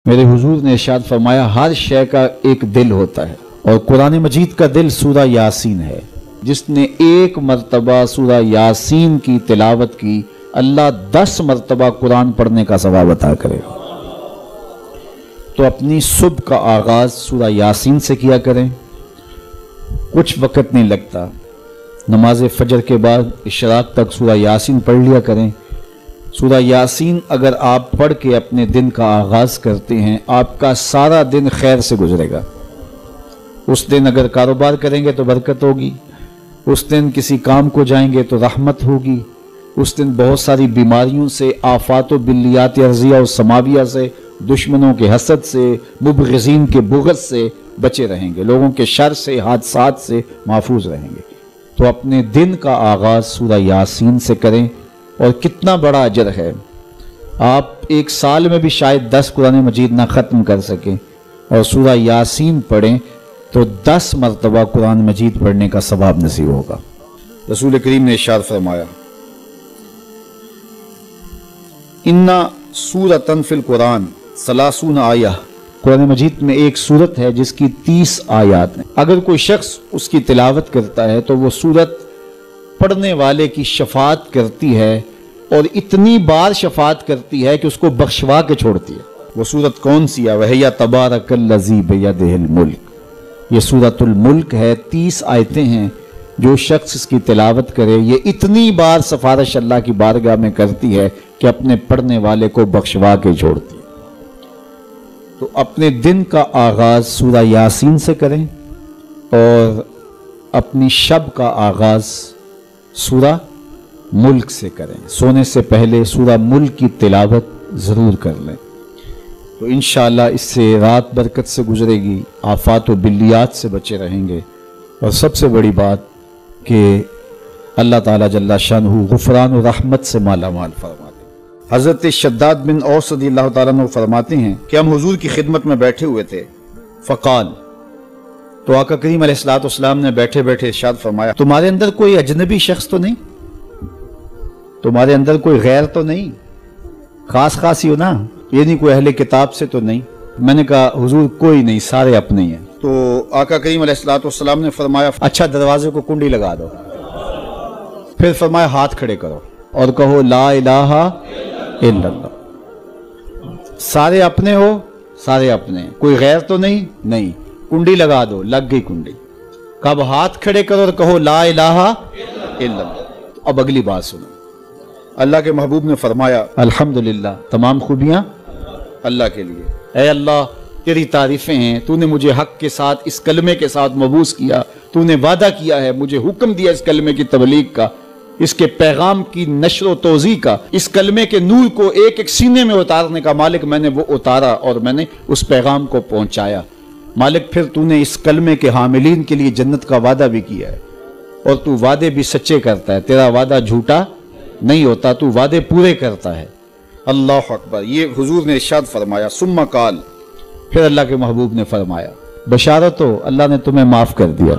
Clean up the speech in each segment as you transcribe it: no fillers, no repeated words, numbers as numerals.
मेरे हुजूर ने इरशाद फरमाया, हर शय का एक दिल होता है और कुरान मजीद का दिल सूरा यासीन है। जिसने एक मरतबा सूरा यासीन की तिलावत की, अल्लाह 10 मरतबा कुरान पढ़ने का सवाब अता करेगा। तो अपनी सुबह का आगाज सूरा यासीन से किया करें। कुछ वक़्त नहीं लगता, नमाज फजर के बाद इशराक तक सूरा यासीन पढ़ लिया करें। सूरा यासीन अगर आप पढ़ के अपने दिन का आगाज़ करते हैं, आपका सारा दिन खैर से गुजरेगा। उस दिन अगर कारोबार करेंगे तो बरकत होगी, उस दिन किसी काम को जाएंगे तो रहमत होगी, उस दिन बहुत सारी बीमारियों से, आफात बिल्लियात अर्जिया और समाविया से, दुश्मनों के हसद से, मुबग़िज़ीन के बुग़्ज़ से बचे रहेंगे, लोगों के शर से, हादसात से महफूज रहेंगे। तो अपने दिन का आगाज़ सूरा यासीन से करें और कितना बड़ा अजर है। आप एक साल में भी शायद 10 कुरान मजीद ना ख़त्म कर सकें और सूरा यासीन पढ़ें तो 10 मरतबा कुरान मजीद पढ़ने का सवाब नसीब होगा। रसूल करीम ने इरशाद फरमाया, इन्ना सूरतन फिल कुरान सलासून आया। कुरान मजीद में एक सूरत है जिसकी 30 आयात हैं। अगर कोई शख्स उसकी तिलावत करता है तो वो सूरत पढ़ने वाले की शफात करती है और इतनी बार शफात करती है कि उसको बख्शवा के छोड़ती है। वो सूरत कौन सी है? वह या तबारकल्लज़ी बियदिहिल मुल्क। ये सूरतुल मुल्क है। 30 आयतें हैं। जो शख्स इसकी तिलावत करे, ये इतनी बार सफारिश अल्लाह की बारगाह में करती है कि अपने पढ़ने वाले को बख्शवा के छोड़ती है। तो अपने दिन का आगाज़ सूरा यासीन से करें और अपनी शब का आगाज़ सूरा मुल्क से करें। सोने से पहले सूरा मुल्क की तिलावत ज़रूर कर लें तो इंशाअल्लाह इससे रात बरकत से गुजरेगी, आफात व बिल्लियात से बचे रहेंगे और सबसे बड़ी बात कि अल्लाह ताला जल्ला शानहू गुफरान व रहमत से माला माल फरमा दे। हज़रत शद्दाद बिन औस रज़ियल्लाहु ताला अन्हु फरमाते हैं कि हम हुजूर की खिदमत में बैठे हुए थे। फ़क़ाल, तो आका करीम अलैहिस्सलाम ने बैठे बैठे इरशाद फरमाया, तुम्हारे अंदर कोई अजनबी शख्स तो नहीं? तुम्हारे अंदर कोई गैर तो नहीं? खास ही हो ना, ये नहीं कोई अहले किताब से तो नहीं? मैंने कहा हुजूर कोई नहीं, सारे अपने ही हैं। तो आका करीम अलैहिस्सलाम ने फरमाया, अच्छा दरवाजे को कुंडी लगा दो। फिर फरमाया हाथ खड़े करो और कहो ला इलाहा इल्लल्लाह। सारे अपने हो? सारे अपने। कोई गैर तो नहीं? नहीं। कुंडी लगा दो, लग गई कुंडी। कब हाथ खड़े करो और कहो ला इलाहा इल्लल्लाह। अब अगली बात सुनो। अल्लाह के महबूब ने फरमाया, अल्हम्दुलिल्लाह, तमाम खूबियां अल्लाह के लिए। ऐ अल्लाह, तेरी तारीफें हैं, तूने मुझे हक के साथ, इस कलमे के साथ मबूस किया। तूने वादा किया है, मुझे हुक्म दिया इस कलमे की तबलीग का, इसके पैगाम की नशर तोज़ी का, इस कलमे के नूर को एक एक सीने में उतारने का। मालिक, मैंने वो उतारा और मैंने उस पैगाम को पहुंचाया। मालिक, फिर तूने इस कलमे के हामिलीन के लिए जन्नत का वादा भी किया है और तू वादे भी सच्चे करता है, तेरा वादा झूठा नहीं होता, तू वादे पूरे करता है। अल्लाह अकबर। ये हुजूर ने इरशाद फरमाया, सुम्मा काल, फिर अल्लाह के महबूब ने फरमाया, बशारत हो, अल्लाह ने तुम्हें माफ़ कर दिया,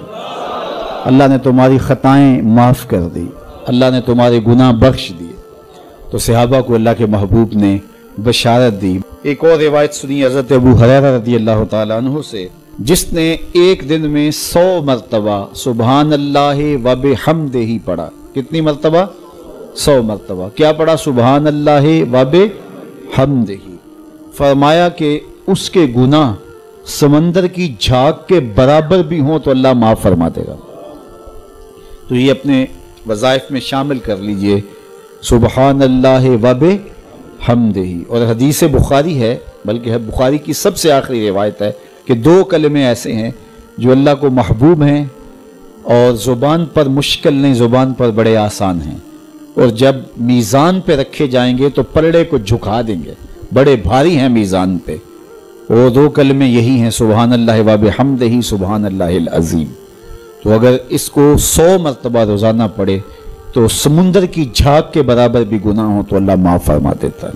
अल्लाह ने तुम्हारी ख़ताएँ माफ़ कर दी, अल्लाह ने तुम्हारे गुनाह बख्श दिए। तो सहाबा को अल्लाह के महबूब ने बशारत दी। एक और रिवायत सुनी हज़रत अबू हुरैरा रज़ियल्लाहु ताला अन्हु से, जिसने एक दिन में 100 मरतबा सुबहान अल्लाह व बिहम्दिही पढ़ा। कितनी मरतबा? 100 मरतबा। क्या पढ़ा? सुबहान अल्लाह व बिहम्दिही। फरमाया कि उसके गुनाह समंदर की झाग के बराबर भी हों तो अल्लाह माफ़ फरमा देगा। तो ये अपने वज़ाइफ में शामिल कर लीजिए, सुबहान अल्लाह व बिहम्दिही। और हदीस बुखारी है, बल्कि बुखारी की सबसे आखिरी रिवायत है कि 2 कलमे ऐसे हैं जो अल्लाह को महबूब हैं और ज़ुबान पर मुश्किल नहीं, ज़ुबान पर बड़े आसान हैं, और जब मीज़ान पे रखे जाएंगे तो पलड़े को झुका देंगे, बड़े भारी हैं मीज़ान पे। वो 2 कलमे यही हैं, सुबहान अल्लाह व बिहम्दिही, सुबहान अल्लाहिल अज़ीम। तो अगर इसको 100 मरतबा रोज़ाना पढ़े तो समुंदर की झाग के बराबर भी गुनाह हो तो अल्लाह माफ़ फरमा देता है।